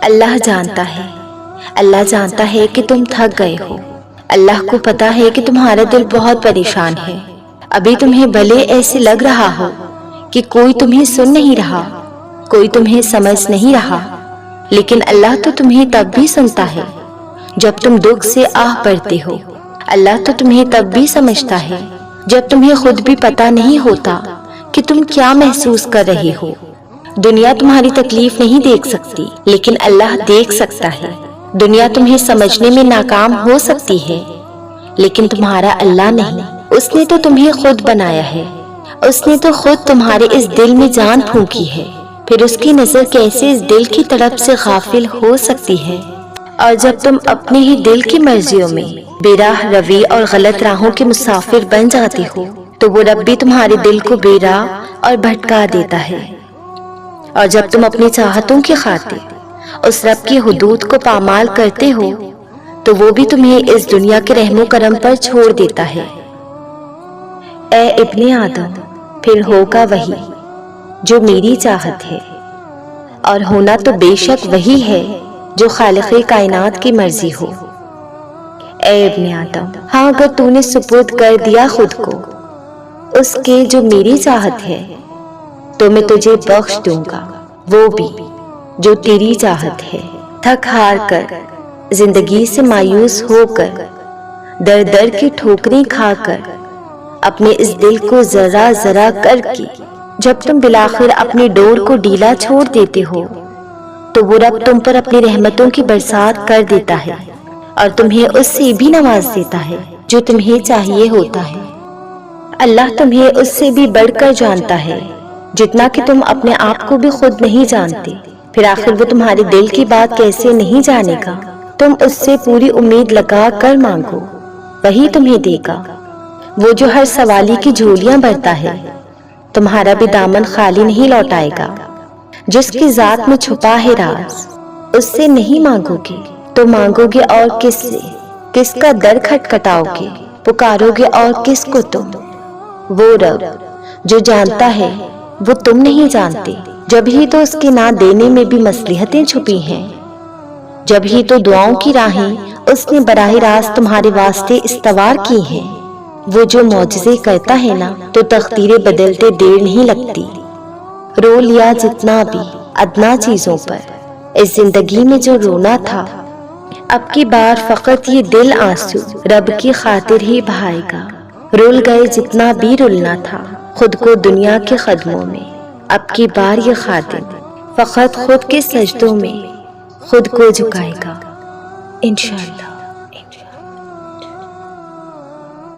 اللہ جانتا ہے کہ تم تھک گئے ہو۔ اللہ کو پتا ہے کہ تمہارا دل بہت پریشان ہے۔ ابھی تمہیں بھلے ایسے لگ رہا ہو کہ کوئی تمہیں سن نہیں رہا، کوئی تمہیں سمجھ نہیں رہا، لیکن اللہ تو تمہیں تب بھی سنتا ہے جب تم دکھ سے آہ بھرتے ہو۔ اللہ تو تمہیں تب بھی سمجھتا ہے جب تمہیں خود بھی پتا نہیں ہوتا کہ تم کیا محسوس کر رہے ہو۔ دنیا تمہاری تکلیف نہیں دیکھ سکتی، لیکن اللہ دیکھ سکتا ہے۔ دنیا تمہیں سمجھنے میں ناکام ہو سکتی ہے، لیکن تمہارا اللہ نہیں۔ اس نے تو تمہیں خود بنایا ہے، اس نے تو خود تمہارے اس دل میں جان پھونکی ہے، پھر اس کی نظر کیسے اس دل کی طرف سے غافل ہو سکتی ہے؟ اور جب تم اپنے ہی دل کی مرضیوں میں بے راہ روی اور غلط راہوں کے مسافر بن جاتے ہو تو وہ رب بھی تمہارے دل کو بے راہ اور بھٹکا دیتا ہے۔ اور جب تم اپنی چاہتوں کی خاطر اس رب کی حدود کو پامال کرتے ہو تو وہ بھی تمہیں اس دنیا کے رحم و کرم پر چھوڑ دیتا ہے۔ اے ابن آدم، پھر ہوگا وہی جو میری چاہت ہے، اور ہونا تو بے شک وہی ہے جو خالق کائنات کی مرضی ہو۔ اے ابن آدم، ہاں اگر تو نے سپرد کر دیا خود کو اس کے جو میری چاہت ہے تو میں تجھے بخش دوں گا وہ بھی جو تیری چاہت ہے۔ تھک ہار کر، زندگی سے مایوس ہو کر، در در کی ٹھوکریں کھا کر، اپنے اس دل کو ذرا ذرا کر کے جب تم بالآخر اپنی ڈور کو ڈھیلا چھوڑ دیتے ہو تو وہ رب تم پر اپنی رحمتوں کی برسات کر دیتا ہے اور تمہیں اس سے بھی نواز دیتا ہے جو تمہیں چاہیے ہوتا ہے۔ اللہ تمہیں اس سے بھی بڑھ کر جانتا ہے جتنا کہ تم اپنے آپ کو بھی خود نہیں جانتے، پھر آخر وہ تمہارے دل کی بات کیسے نہیں جانے گا؟ تم اس سے پوری امید لگا کر مانگو، وہی تمہیں دے گا۔ وہ جو ہر سوالی کی جھولیاں بھرتا ہے تمہارا بھی دامن خالی نہیں لوٹائے گا۔ جس کی ذات میں چھپا ہے راز اس سے نہیں مانگو گے تو مانگو گے اور کس سے؟ کس کا در کھٹکھٹاؤ گے؟ پکارو گے اور کس کو تم؟ وہ رب جو جانتا ہے وہ تم نہیں جانتے، جب ہی تو اس کے نہ دینے میں بھی مصلحتیں چھپی ہیں، جب ہی تو دعاؤں کی راہیں اس نے براہ راست تمہارے واسطے استوار کی ہیں۔ وہ جو معجزے کرتا ہے نا تو تقدیریں بدلتے دیر نہیں لگتی۔ رو لیا جتنا بھی ادنا چیزوں پر اس زندگی میں جو رونا تھا، اب کی بار فقط یہ دل آنسو رب کی خاطر ہی بہائے گا۔ رول گئے جتنا بھی رلنا تھا خود کو دنیا کے قدموں میں، اب کی بار یہ خادم فقط خود کے سجدوں میں خود کو جھکائے گا انشاءاللہ۔